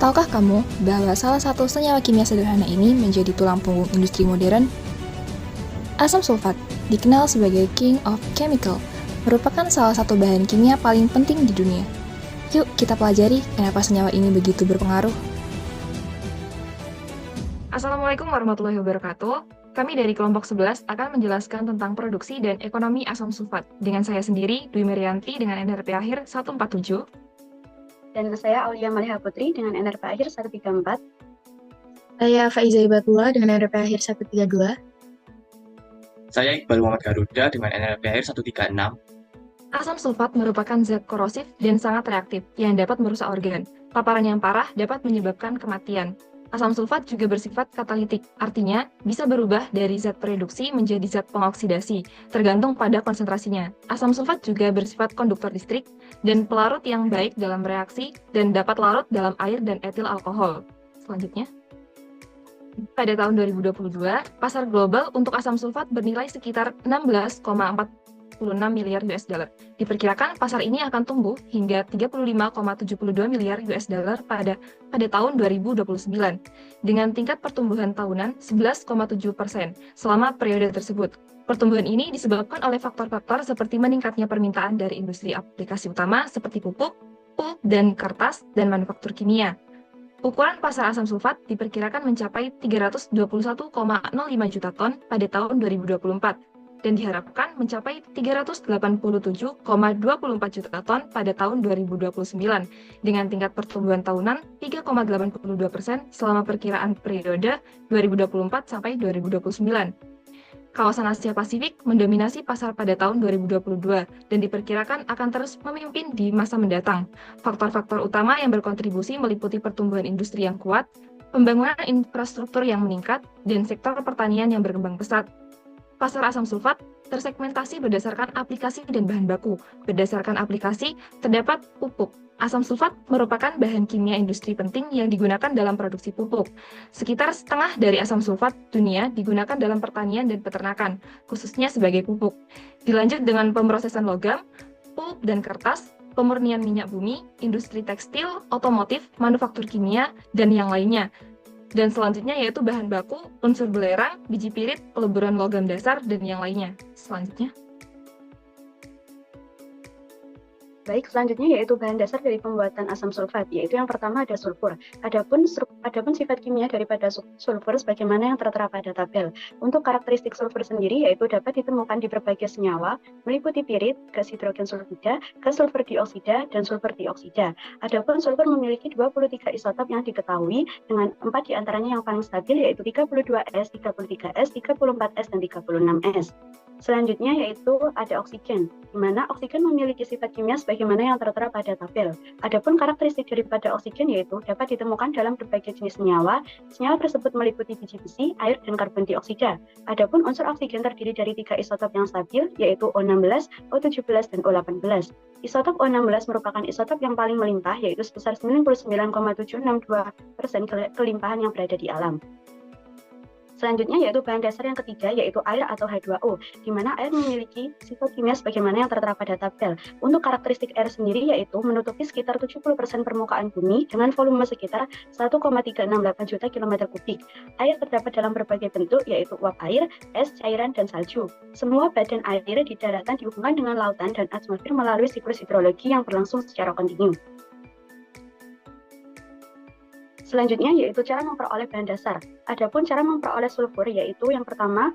Tahukah kamu bahwa salah satu senyawa kimia sederhana ini menjadi tulang punggung industri modern? Asam sulfat, dikenal sebagai King of Chemical, merupakan salah satu bahan kimia paling penting di dunia. Yuk kita pelajari kenapa senyawa ini begitu berpengaruh. Assalamualaikum warahmatullahi wabarakatuh. Kami dari kelompok 11 akan menjelaskan tentang produksi dan ekonomi asam sulfat. Dengan saya sendiri, Dwi Merianti dengan NRP akhir 147. Dan saya Aulia Maliha Putri dengan NRP akhir 134. Saya Faiza Ibatullah dengan NRP akhir 132. Saya Iqbal Muhammad Garuda dengan NRP akhir 136. Asam sulfat merupakan zat korosif dan sangat reaktif yang dapat merusak organ. Paparan yang parah dapat menyebabkan kematian. Asam sulfat juga bersifat katalitik, artinya bisa berubah dari zat pereduksi menjadi zat pengoksidasi, tergantung pada konsentrasinya. Asam sulfat juga bersifat konduktor listrik dan pelarut yang baik dalam reaksi dan dapat larut dalam air dan etil alkohol. Selanjutnya, pada tahun 2022, pasar global untuk asam sulfat bernilai sekitar 16,46 miliar US dollar. Diperkirakan pasar ini akan tumbuh hingga 35,72 miliar US dollar pada tahun 2029 dengan tingkat pertumbuhan tahunan 11,7% selama periode tersebut. Pertumbuhan ini disebabkan oleh faktor-faktor seperti meningkatnya permintaan dari industri aplikasi utama seperti pupuk, dan kertas, dan manufaktur kimia. Ukuran pasar asam sulfat diperkirakan mencapai 321,05 juta ton pada tahun 2024 dan diharapkan mencapai 387,24 juta ton pada tahun 2029 dengan tingkat pertumbuhan tahunan 3,82% selama perkiraan periode 2024 sampai 2029. Kawasan Asia Pasifik mendominasi pasar pada tahun 2022 dan diperkirakan akan terus memimpin di masa mendatang. Faktor-faktor utama yang berkontribusi meliputi pertumbuhan industri yang kuat, pembangunan infrastruktur yang meningkat, dan sektor pertanian yang berkembang pesat. Pasar asam sulfat tersegmentasi berdasarkan aplikasi dan bahan baku. Berdasarkan aplikasi, terdapat pupuk. Asam sulfat merupakan bahan kimia industri penting yang digunakan dalam produksi pupuk. Sekitar setengah dari asam sulfat dunia digunakan dalam pertanian dan peternakan, khususnya sebagai pupuk. Dilanjut dengan pemrosesan logam, pulp dan kertas, pemurnian minyak bumi, industri tekstil, otomotif, manufaktur kimia, dan yang lainnya. Dan selanjutnya yaitu bahan baku, unsur belerang, biji pirit, peleburan logam dasar, dan yang lainnya. Selanjutnya. Baik, selanjutnya yaitu bahan dasar dari pembuatan asam sulfat, yaitu yang pertama ada sulfur. Adapun sifat kimia daripada sulfur sebagaimana yang tertera pada tabel. Untuk karakteristik sulfur sendiri yaitu dapat ditemukan di berbagai senyawa, meliputi pirit, gas hidrogen sulfida, gas sulfur dioksida, dan sulfur dioksida. Adapun sulfur memiliki 23 isotop yang diketahui dengan 4 diantaranya yang paling stabil yaitu 32S, 33S, 34S, dan 36S. Selanjutnya yaitu ada oksigen, di mana oksigen memiliki sifat kimia sebagaimana yang tertera pada tabel. Adapun karakteristik daripada oksigen yaitu dapat ditemukan dalam berbagai jenis senyawa. Senyawa tersebut meliputi biji besi, air, dan karbon dioksida. Adapun unsur oksigen terdiri dari 3 isotop yang stabil yaitu O16, O17, dan O18. Isotop O16 merupakan isotop yang paling melimpah yaitu sebesar 99,762% kelimpahan yang berada di alam. Selanjutnya yaitu bahan dasar yang ketiga yaitu air atau H2O, di mana air memiliki sifat kimia sebagaimana yang tertera pada tabel. Untuk karakteristik air sendiri yaitu menutupi sekitar 70% permukaan bumi dengan volume sekitar 1,368 juta km kubik. Air terdapat dalam berbagai bentuk yaitu uap air, es, cairan, dan salju. Semua badan air di daratan dihubungkan dengan lautan dan atmosfer melalui siklus hidrologi yang berlangsung secara kontinu. Selanjutnya yaitu cara memperoleh bahan dasar. Adapun cara memperoleh sulfur yaitu yang pertama,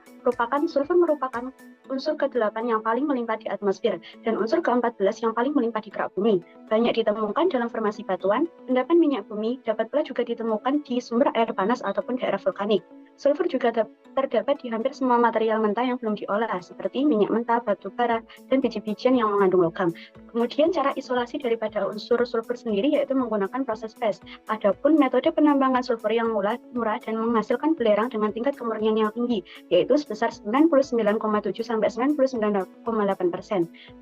sulfur merupakan unsur ke-8 yang paling melimpah di atmosfer dan unsur ke-14 yang paling melimpah di kerak bumi. Banyak ditemukan dalam formasi batuan, endapan minyak bumi, dapat pula juga ditemukan di sumber air panas ataupun daerah vulkanik. Sulfur juga terdapat di hampir semua material mentah yang belum diolah seperti minyak mentah, batu bara, dan biji-bijian yang mengandung logam. Kemudian cara isolasi daripada unsur sulfur sendiri yaitu menggunakan proses fast. Adapun metode penambangan sulfur yang murah dan menghasilkan belerang dengan tingkat kemurnian yang tinggi yaitu sebesar 99,7 sampai 99,8%.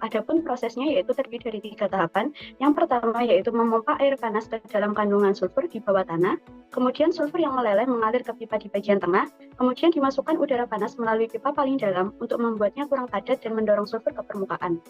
Adapun prosesnya yaitu terdiri dari 3 tahapan. Yang pertama yaitu memompa air panas ke dalam kandungan sulfur di bawah tanah. Kemudian sulfur yang meleleh mengalir ke pipa di bagian tengah. Kemudian dimasukkan udara panas melalui pipa paling dalam untuk membuatnya kurang padat dan mendorong sulfur ke permukaan.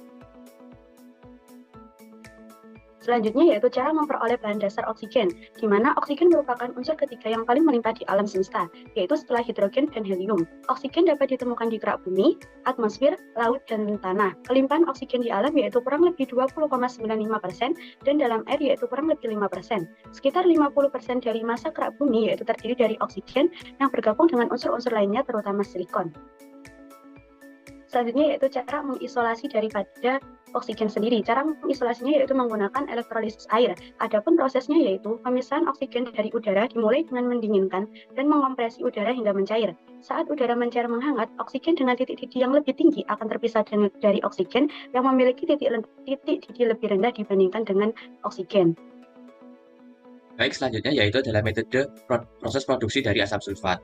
Selanjutnya yaitu cara memperoleh bahan dasar oksigen, di mana oksigen merupakan unsur ketiga yang paling melimpah di alam semesta, yaitu setelah hidrogen dan helium. Oksigen dapat ditemukan di kerak bumi, atmosfer, laut, dan tanah. Kelimpahan oksigen di alam yaitu kurang lebih 20,95% dan dalam air yaitu kurang lebih 5%. Sekitar 50% dari massa kerak bumi yaitu terdiri dari oksigen yang bergabung dengan unsur-unsur lainnya terutama silikon. Selanjutnya yaitu cara mengisolasi daripada oksigen sendiri. Cara mengisolasinya yaitu menggunakan elektrolisis air. Adapun prosesnya yaitu pemisahan oksigen dari udara dimulai dengan mendinginkan dan mengompresi udara hingga mencair. Saat udara mencair menghangat, oksigen dengan titik didih yang lebih tinggi akan terpisah dari oksigen yang memiliki titik didih lebih rendah dibandingkan dengan oksigen. Baik, selanjutnya yaitu adalah metode proses produksi dari asam sulfat.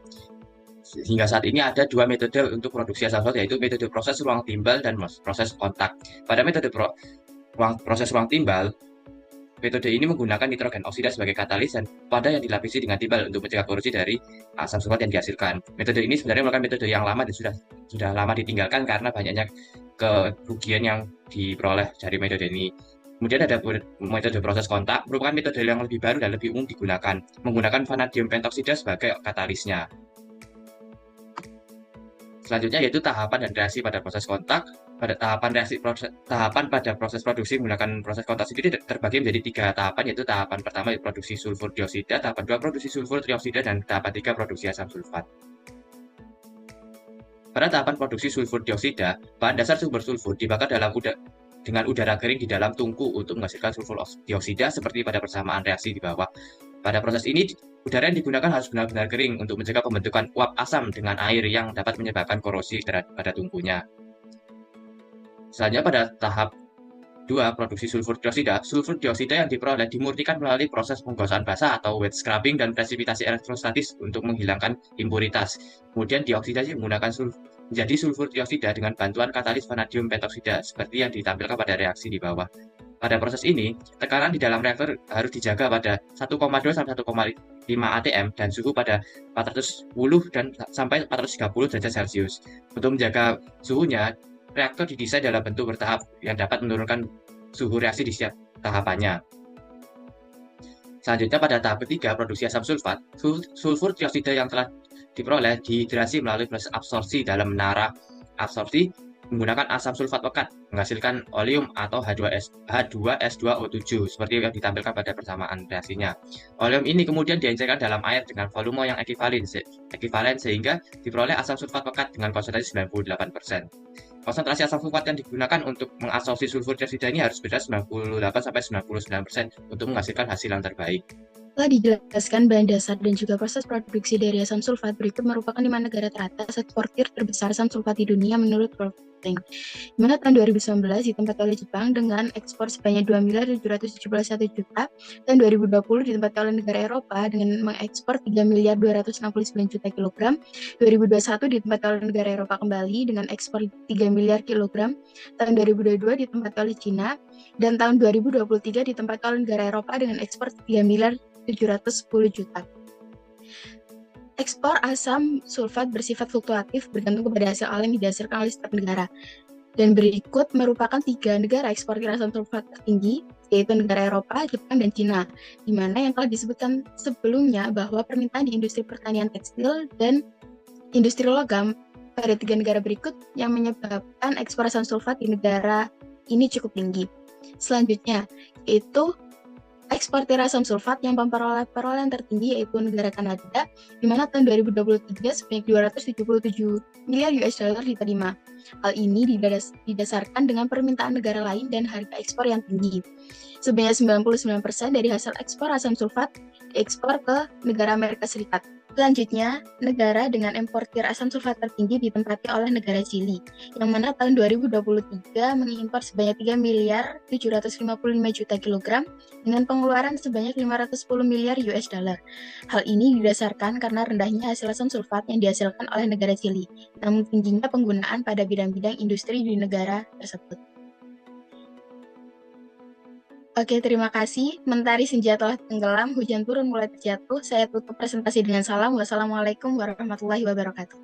Hingga saat ini ada dua metode untuk produksi asam sulfat, yaitu metode proses ruang timbal dan proses kontak. Pada metode proses ruang timbal, metode ini menggunakan nitrogen oksida sebagai katalis dan pada yang dilapisi dengan timbal untuk mencegah korupsi dari asam sulfat yang dihasilkan. Metode ini sebenarnya merupakan metode yang lama dan sudah lama ditinggalkan karena banyaknya kerugian yang diperoleh dari metode ini. Kemudian ada metode proses kontak, merupakan metode yang lebih baru dan lebih umum digunakan, menggunakan vanadium pentoksida sebagai katalisnya. Selanjutnya yaitu tahapan dan reaksi pada proses kontak. Pada tahapan pada proses produksi menggunakan proses kontak sendiri terbagi menjadi 3 tahapan, yaitu tahapan pertama produksi sulfur dioksida, tahapan 2 produksi sulfur trioksida, dan tahapan 3 produksi asam sulfat. Pada tahapan produksi sulfur dioksida, bahan dasar sumber sulfur dibakar dengan udara kering di dalam tungku untuk menghasilkan sulfur dioksida seperti pada persamaan reaksi di bawah. Pada proses ini, udara yang digunakan harus benar-benar kering untuk mencegah pembentukan uap asam dengan air yang dapat menyebabkan korosi pada tungkunya. Selanjutnya pada tahap 2 produksi sulfur dioksida yang diperoleh dimurnikan melalui proses penggosaan basah atau wet scrubbing dan presipitasi elektrostatis untuk menghilangkan impuritas. Kemudian dioksidasi menggunakan menjadi sulfur dioksida dengan bantuan katalis vanadium pentoksida seperti yang ditampilkan pada reaksi di bawah. Pada proses ini, tekanan di dalam reaktor harus dijaga pada 1,2 sampai 1,5 atm dan suhu pada 410 dan sampai 430 derajat Celcius. Untuk menjaga suhunya, reaktor didesain dalam bentuk bertahap yang dapat menurunkan suhu reaksi di setiap tahapannya. Selanjutnya pada tahap ketiga, produksi asam sulfat, sulfur trioksida yang telah diperoleh dihidrasi melalui proses absorpsi dalam menara absorpsi menggunakan asam sulfat pekat menghasilkan oleum atau H2S2O7 seperti yang ditampilkan pada persamaan reaksinya. Oleum ini kemudian diencerkan dalam air dengan volume yang ekivalen sehingga diperoleh asam sulfat pekat dengan konsentrasi 98%. Konsentrasi asam sulfat yang digunakan untuk mengabsorpsi sulfur dioksida ini harus beda 98-99% untuk menghasilkan hasil yang terbaik. Setelah dijelaskan bahan dasar dan juga proses produksi dari asam sulfat, berikut merupakan 5 negara teratas eksportir terbesar asam sulfat di dunia menurut World Bank. Di mana tahun 2019 ditempati oleh Jepang dengan ekspor sebanyak 2.771 juta, dan 2020 ditempati oleh negara Eropa dengan mengekspor 3.269 juta kilogram, 2021 ditempati oleh negara Eropa kembali dengan ekspor 3 miliar kilogram, tahun 2022 ditempati oleh Cina, dan tahun 2023 ditempati oleh negara Eropa dengan ekspor 3 miliar 710 juta. Ekspor asam sulfat bersifat fluktuatif bergantung kepada hasil alam yang dihasilkan oleh setiap negara. Dan berikut merupakan 3 negara eksportir asam sulfat tertinggi, yaitu negara Eropa, Jepang, dan Cina, di mana yang telah disebutkan sebelumnya bahwa permintaan di industri pertanian tekstil dan industri logam pada 3 negara berikut yang menyebabkan ekspor asam sulfat di negara ini cukup tinggi. Selanjutnya, yaitu eksportir asam sulfat yang memperoleh perolehan tertinggi yaitu negara Kanada, di mana tahun 2023 sebanyak 277 miliar US dollar diterima. Hal ini didasarkan dengan permintaan negara lain dan harga ekspor yang tinggi. Sebanyak 99% dari hasil ekspor asam sulfat diekspor ke negara Amerika Serikat. Selanjutnya, negara dengan importir asam sulfat tertinggi ditempati oleh negara Chili, yang mana tahun 2023 mengimpor sebanyak 3 miliar 755 juta kilogram dengan pengeluaran sebanyak 510 miliar US dollar. Hal ini didasarkan karena rendahnya hasil asam sulfat yang dihasilkan oleh negara Chili, namun tingginya penggunaan pada bidang-bidang industri di negara tersebut. Oke, terima kasih. Mentari senja telah tenggelam, hujan turun mulai terjatuh. Saya tutup presentasi dengan salam. Wassalamualaikum warahmatullahi wabarakatuh.